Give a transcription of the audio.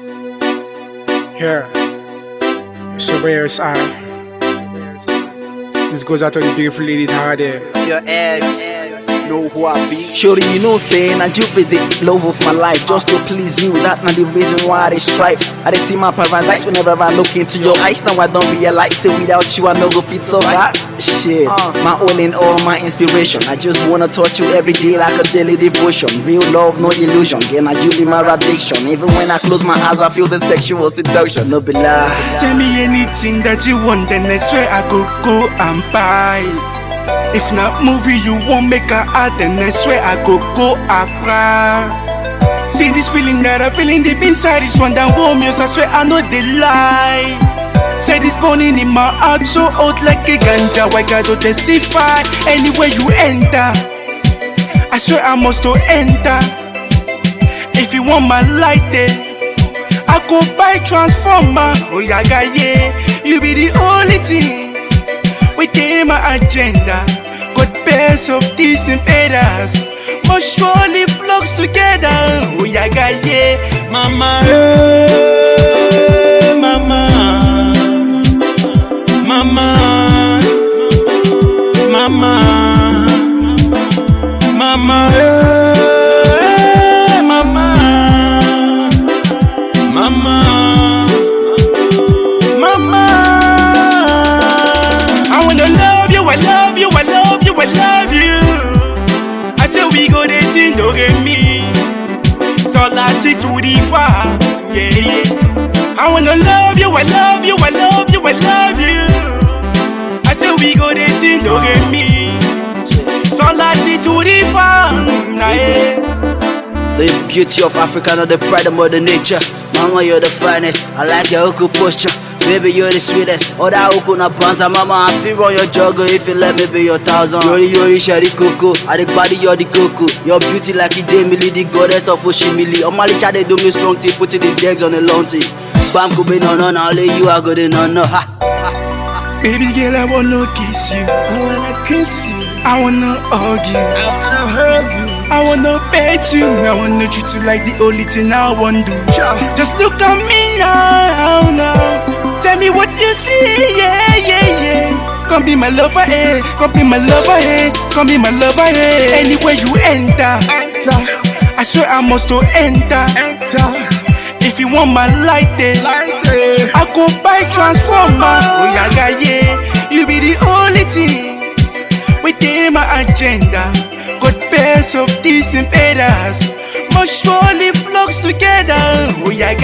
Here, so where's I? This goes out to the beautiful ladies out there. Your ex know who I be. Surely you know saying I you be the love of my life just to please you. That not the reason why I strive. I see my paradise whenever I look into your eyes. Now I don't realize say without you I no go fit so that shit. My all in all, my inspiration. I just wanna touch you every day like a daily devotion. Real love, no illusion. Again, I you be my addiction. Even when I close my eyes, I feel the sexual seduction. No be lie. Tell me anything that you want, then I swear I go and buy. If not movie you won't make a art, then I swear I go and cry. See this feeling that I feel in deep inside is one that warm I swear I know they lie. Say this burning in my heart so hot like a ganja. Why gotta testify anywhere you enter? I swear I must to enter. If you want my light there, I go buy transformer. Oh yeah, yeah, you be the only thing within my agenda. Got pairs of these invaders must surely flocks together. Oh yeah, yeah, mama, mama, mama, mama, mama, mama, mama, mama. I wanna love you, I love you, I love you, I love you. I say we go dancing, don't get me. So that's it to the far, yeah, yeah. I wanna love you, I love you, I love you, I love you. I say we go dancing, don't get me. So that's it to the far, nah, yeah. The beauty of Africa, not the pride of Mother Nature. Mama, you're the finest. I like your uku posture. Baby, you're the sweetest. All that uku na panza. Mama, I feel on your juggle if you let me be your thousand. You're shari coco. I the body, you're the coco. Your beauty like Idemili, the goddess of Oshimili. On Malicha, they do me strong tea, putting the legs on the long tea. Bam, could be no, only you are good in no. Ha. Baby girl, I wanna kiss you. I wanna kiss you. I wanna hug you. I wanna hug you. I wanna pet you. I wanna treat you like the only thing I wanna do. Just look at me now. Tell me what you see, yeah, yeah, yeah. Come be my lover, eh? Come be my lover, eh? Come be my lover, eh? Anywhere you enter, I swear I must to enter. If you want my light, I go buy transformer. Oh yeah, yeah, you be the only thing within my agenda. Got pairs of these invaders must surely flocks together. Oh yeah,